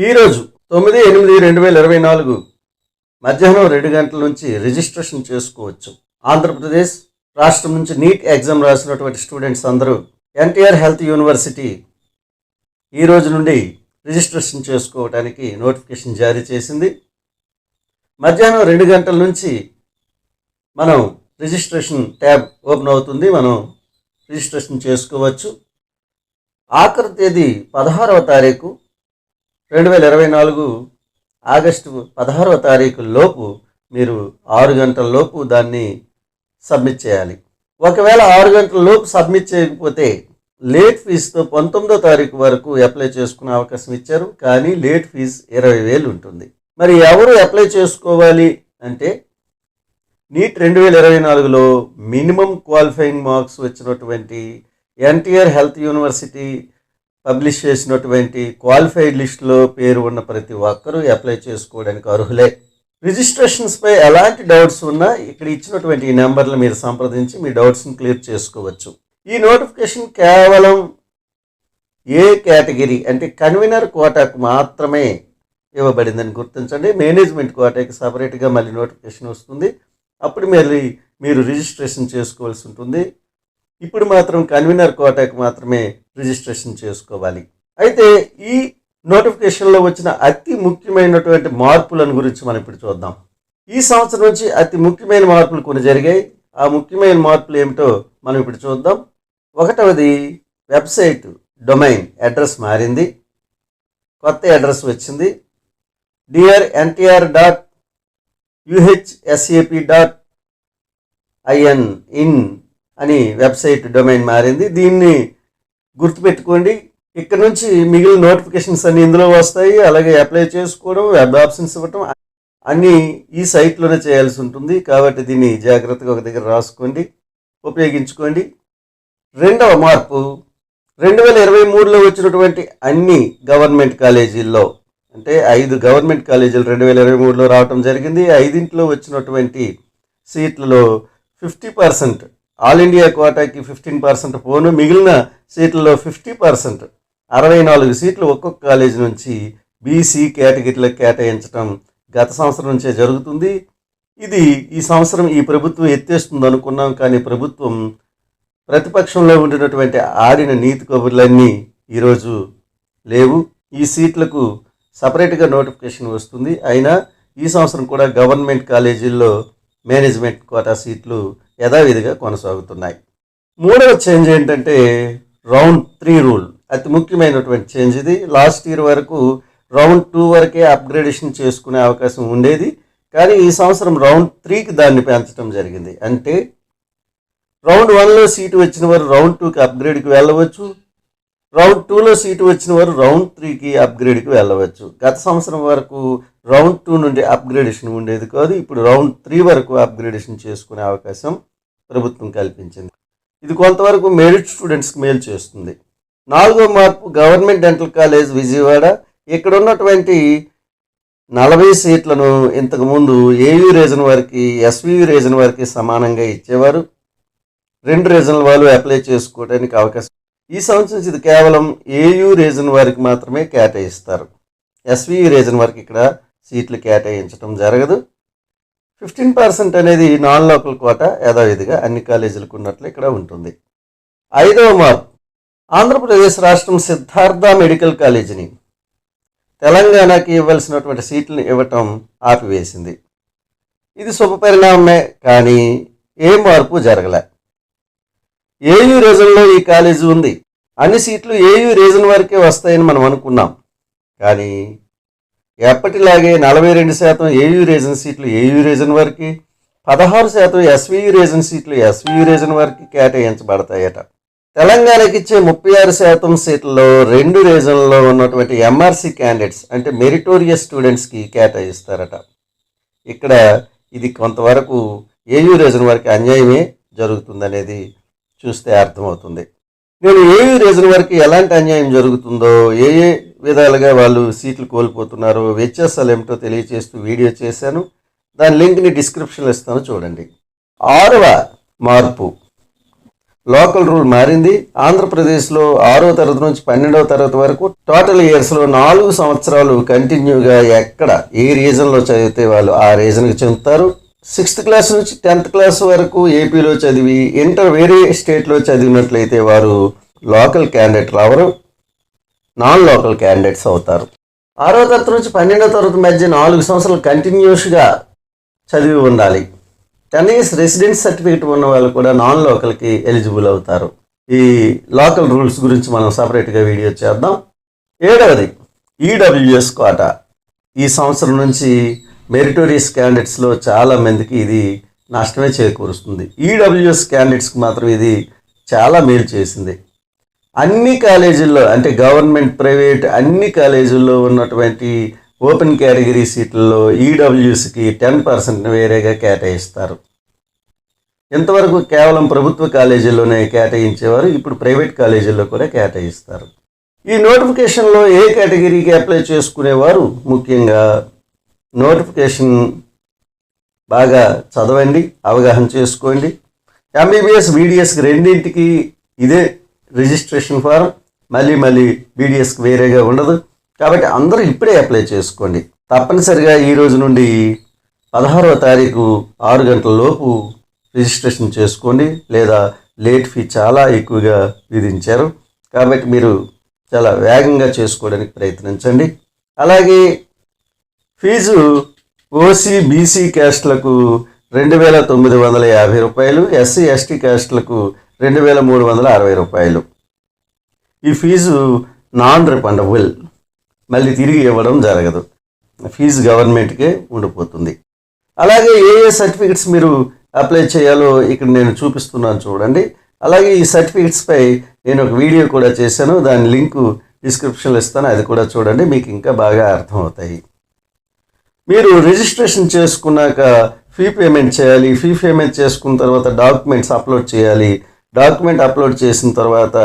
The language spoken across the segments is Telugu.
ఈరోజు 9/8/2024 మధ్యాహ్నం 2 గంటల నుంచి రిజిస్ట్రేషన్ చేసుకోవచ్చు. ఆంధ్రప్రదేశ్ రాష్ట్రం నుంచి నీట్ ఎగ్జామ్ రాసినటువంటి స్టూడెంట్స్ అందరూ ఎన్టీఆర్ హెల్త్ యూనివర్సిటీ ఈ రోజు నుండి రిజిస్ట్రేషన్ చేసుకోవడానికి నోటిఫికేషన్ జారీ చేసింది. మధ్యాహ్నం 2 గంటల నుంచి మనం రిజిస్ట్రేషన్ ట్యాబ్ ఓపెన్ అవుతుంది. మనం రిజిస్ట్రేషన్ చేసుకోవచ్చు. ఆఖరి తేదీ 16వ తారీఖు 2024 ఆగస్టు 16వ తారీఖు లోపు మీరు 6 గంటల లోపు దాన్ని సబ్మిట్ చేయాలి. ఒకవేళ 6 గంటల లోపు సబ్మిట్ చేయకపోతే లేట్ ఫీజుతో 19వ తారీఖు వరకు అప్లై చేసుకునే అవకాశం ఇచ్చారు. కానీ లేట్ ఫీజు 20,000 ఉంటుంది. మరి ఎవరు అప్లై చేసుకోవాలి అంటే నీట్ 2024లో మినిమం క్వాలిఫైయింగ్ మార్క్స్ వచ్చినటువంటి ఎన్టీఆర్ హెల్త్ యూనివర్సిటీ పబ్లిష్ చేసినటువంటి క్వాలిఫైడ్ లిస్టులో పేరు ఉన్న ప్రతి ఒక్కరూ అప్లై చేసుకోవడానికి అర్హులే. రిజిస్ట్రేషన్స్పై ఎలాంటి డౌట్స్ ఉన్నా ఇక్కడ ఇచ్చినటువంటి ఈ నెంబర్లు మీరు సంప్రదించి మీ డౌట్స్ని క్లియర్ చేసుకోవచ్చు. ఈ నోటిఫికేషన్ కేవలం ఏ కేటగిరీ అంటే కన్వీనర్ కోటాకు మాత్రమే ఇవ్వబడిందని గుర్తించండి. మేనేజ్మెంట్ కోటాకి సపరేట్గా మళ్ళీ నోటిఫికేషన్ వస్తుంది. అప్పుడు మీరు రిజిస్ట్రేషన్ చేసుకోవాల్సి ఉంటుంది. ఇప్పుడు మాత్రం కన్వీనర్ కోటాకు మాత్రమే రిజిస్ట్రేషన్ చేసుకోవాలి. అయితే ఈ నోటిఫికేషన్లో వచ్చిన అతి ముఖ్యమైనటువంటి మార్పులను గురించి మనం ఇప్పుడు చూద్దాం. ఈ సంవత్సరం నుంచి అతి ముఖ్యమైన మార్పులు కొన్ని జరిగాయి. ఆ ముఖ్యమైన మార్పులు ఏమిటో మనం ఇప్పుడు చూద్దాం. ఒకటవది వెబ్సైట్ డొమైన్ అడ్రస్ మారింది. కొత్త అడ్రస్ వచ్చింది. drntr.uhsap.in అని వెబ్సైట్ డొమైన్ మారింది. దీన్ని గుర్తుపెట్టుకోండి. ఇక్కడ నుంచి మిగిలిన నోటిఫికేషన్స్ అన్ని ఇందులో వస్తాయి. అలాగే అప్లై చేసుకోవడం, వెబ్ ఆప్షన్స్ ఇవ్వటం అన్నీ ఈ సైట్లోనే చేయాల్సి ఉంటుంది. కాబట్టి దీన్ని జాగ్రత్తగా ఒక దగ్గర రాసుకోండి, ఉపయోగించుకోండి. రెండవ మార్పు 2023లో వచ్చినటువంటి అన్ని గవర్నమెంట్ కాలేజీల్లో అంటే 5 గవర్నమెంట్ కాలేజీలు 2023లో రావటం జరిగింది. 5 వచ్చినటువంటి సీట్లలో 50% ఆల్ ఇండియా కోటాకి 15% పోను, మిగిలిన సీట్లలో 50% 64 సీట్లు ఒక్కొక్క కాలేజీ నుంచి బీసీ కేటగిరీలకు కేటాయించడం గత సంవత్సరం నుంచే జరుగుతుంది. ఇది ఈ సంవత్సరం ఈ ప్రభుత్వం ఎత్తేస్తుంది అనుకున్నాం. కానీ ప్రభుత్వం ప్రతిపక్షంలో ఉండినటువంటి ఆడిన నీతి కబుర్లన్నీ ఈరోజు లేవు. ఈ సీట్లకు సపరేట్గా నోటిఫికేషన్ వస్తుంది. అయినా ఈ సంవత్సరం కూడా గవర్నమెంట్ కాలేజీల్లో మేనేజ్మెంట్ కోటా సీట్లు యథావిధిగా కొనసాగుతున్నాయి. మూడవ చేంజ్ ఏంటంటే రౌండ్ 3 రూల్. అతి ముఖ్యమైనటువంటి చేంజ్ ఇది. లాస్ట్ ఇయర్ వరకు రౌండ్ 2 వరకే అప్గ్రేడేషన్ చేసుకునే అవకాశం ఉండేది. కానీ ఈ సంవత్సరం రౌండ్ 3కి దాన్ని పెంచడం జరిగింది. అంటే రౌండ్ 1లో సీటు వచ్చిన వారు రౌండ్ 2కి అప్గ్రేడ్కి వెళ్ళవచ్చు. రౌండ్ 2లో సీటు వచ్చిన వారు రౌండ్ 3కి అప్గ్రేడ్కి వెళ్ళవచ్చు. గత సంవత్సరం వరకు రౌండ్ 2 నుండి అప్గ్రేడేషన్ ఉండేది కాదు. ఇప్పుడు రౌండ్ 3 వరకు అప్గ్రేడేషన్ చేసుకునే అవకాశం ప్రభుత్వం కల్పించింది. ఇది కొంతవరకు మెరిట్ స్టూడెంట్స్కి మేలు చేస్తుంది. 4వ మార్పు గవర్నమెంట్ డెంటల్ కాలేజ్ విజయవాడ. ఇక్కడ ఉన్నటువంటి 40 సీట్లను ఇంతకుముందు ఏయూ రీజన్ వారికి, ఎస్వియు రీజన్ వారికి సమానంగా ఇచ్చేవారు. 2 రీజనల్ వాళ్ళు అప్లై చేసుకోవడానికి అవకాశం. ఈ సంవత్సరం నుంచి ఇది కేవలం ఏయూ రీజన్ వారికి మాత్రమే కేటాయిస్తారు. ఎస్వియు రీజన్ వారికి ఇక్కడ సీట్లు కేటాయించడం జరగదు. 15% అనేది నాన్ లోకల్ కోటా యథావిధిగా అన్ని కాలేజీలకు ఉన్నట్లు ఇక్కడ ఉంటుంది. 5వ మార్పు ఆంధ్రప్రదేశ్ రాష్ట్రం సిద్ధార్థ మెడికల్ కాలేజీని తెలంగాణకి ఇవ్వాల్సినటువంటి సీట్లను ఇవ్వటం ఆపివేసింది. ఇది శుభపరిణామమే. కానీ ఏ మార్పు జరగలే. ఏయూ రీజన్లో ఈ కాలేజీ ఉంది. అన్ని సీట్లు ఏయూ రీజన్ వరకే వస్తాయని మనం అనుకున్నాం. కానీ ఎప్పటిలాగే 42% ఏయూ రీజన్ సీట్లు ఏయూ రీజన్ వరకు, 16% ఎస్వియు రీజన్ సీట్లు ఎస్వియు రీజన్ వరకు కేటాయించబడతాయట. తెలంగాణకి ఇచ్చే 36% సీట్లలో 2 రీజన్లలో ఉన్నటువంటి ఎంఆర్సీ క్యాండిడేట్స్ అంటే మెరిటోరియస్ స్టూడెంట్స్కి కేటాయిస్తారట. ఇక్కడ ఇది కొంతవరకు ఏయూ రీజన్ వరకు అన్యాయమే జరుగుతుందనేది చూస్తే అర్థమవుతుంది. నేను ఏయూ రీజన్ వరకు ఎలాంటి అన్యాయం జరుగుతుందో, ఏ విధాలుగా వాళ్ళు సీట్లు కోల్పోతున్నారో వ్యత్యాసాలు ఏమిటో తెలియజేస్తూ వీడియో చేశాను. దాని లింక్ని డిస్క్రిప్షన్లో ఇస్తాను, చూడండి. 6వ మార్పు లోకల్ రూల్ మారింది. ఆంధ్రప్రదేశ్లో 6వ తరగతి నుంచి 12వ తరగతి వరకు టోటల్ ఇయర్స్లో 4 సంవత్సరాలు కంటిన్యూగా ఎక్కడ ఏ రీజన్లో చదివితే వాళ్ళు ఆ రీజన్కి చెందుతారు. 6th క్లాస్ నుంచి 10th క్లాస్ వరకు ఏపీలో చదివి ఇంటర్ వేరే స్టేట్లో చదివినట్లయితే వారు లోకల్ క్యాండిడేట్ రావరు, నాన్ లోకల్ క్యాండిడేట్స్ అవుతారు. 6వ తరగతి నుంచి 12వ తరగతి మధ్య 4 సంవత్సరాలు కంటిన్యూస్గా చదివి ఉండాలి. 10 years రెసిడెన్స్ సర్టిఫికేట్ ఉన్న వాళ్ళు కూడా నాన్ లోకల్కి ఎలిజిబుల్ అవుతారు. ఈ లోకల్ రూల్స్ గురించి మనం సపరేట్గా వీడియో చేద్దాం. 7వది ఈడబ్ల్యూఎస్ కోటా. ఈ సంవత్సరం నుంచి మెరిటోరియస్ క్యాండిడేట్స్లో చాలామందికి ఇది నష్టమే చేకూరుస్తుంది. ఈడబ్ల్యూఎస్ క్యాండిడేట్స్కి మాత్రం ఇది చాలా మేలు చేసింది. అన్ని కాలేజీల్లో అంటే గవర్నమెంట్, ప్రైవేట్ అన్ని కాలేజీల్లో ఉన్నటువంటి ఓపెన్ కేటగిరీ సీట్లలో ఈడబ్ల్యూఎస్కి 10% వేరేగా కేటాయిస్తారు. ఇంతవరకు కేవలం ప్రభుత్వ కాలేజీల్లోనే కేటాయించేవారు, ఇప్పుడు ప్రైవేట్ కాలేజీల్లో కూడా కేటాయిస్తారు. ఈ నోటిఫికేషన్లో ఏ కేటగిరీకి అప్లై చేసుకునేవారు ముఖ్యంగా నోటిఫికేషన్ బాగా చదవండి, అవగాహన చేసుకోండి. ఎంబీబీఎస్, బీడీఎస్కి రెండింటికి ఇదే రిజిస్ట్రేషన్ ఫారం, మళ్ళీ బీడీఎస్కి వేరేగా ఉండదు. కాబట్టి అందరూ ఇప్పుడే అప్లై చేసుకోండి. తప్పనిసరిగా ఈ రోజు నుండి 16వ తారీఖు 6 గంటల లోపు రిజిస్ట్రేషన్ చేసుకోండి, లేదా లేట్ ఫీ చాలా ఎక్కువగా విధించారు కాబట్టి మీరు చాలా వేగంగా చేసుకోవడానికి ప్రయత్నించండి. అలాగే ఫీజు ఓసీ, బీసీ క్యాస్ట్లకు 2,950 రూపాయలు, ఎస్సీ, ఎస్టీ క్యాస్ట్లకు 2,360 రూపాయలు. ఈ ఫీజు నాన్ రిఫండబుల్, మళ్ళీ తిరిగి ఇవ్వడం జరగదు. ఫీజు గవర్నమెంట్కే ఉండిపోతుంది. అలాగే ఏ సర్టిఫికెట్స్ మీరు అప్లై చేయాలో ఇక్కడ నేను చూపిస్తున్నాను చూడండి. అలాగే ఈ సర్టిఫికెట్స్పై నేను ఒక వీడియో కూడా చేశాను, దాని లింకు డిస్క్రిప్షన్లో ఇస్తాను, అది కూడా చూడండి, మీకు ఇంకా బాగా అర్థమవుతాయి. మీరు రిజిస్ట్రేషన్ చేసుకున్నాక ఫీ పేమెంట్ చేయాలి. ఫీ పేమెంట్ చేసుకున్న తర్వాత డాక్యుమెంట్స్ అప్లోడ్ చేయాలి. డాక్యుమెంట్ అప్లోడ్ చేసిన తర్వాత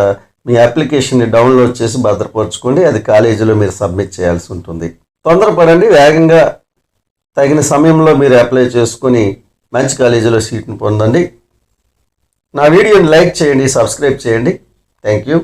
మీ అప్లికేషన్ని డౌన్లోడ్ చేసి భద్రపరచుకోండి. అది కాలేజీలో మీరు సబ్మిట్ చేయాల్సి ఉంటుంది. తొందరపడండి, వేగంగా తగిన సమయంలో మీరు అప్లై చేసుకొని మంచి కాలేజీలో సీట్ని పొందండి. నా వీడియోని లైక్ చేయండి, సబ్స్క్రైబ్ చేయండి. Thank you.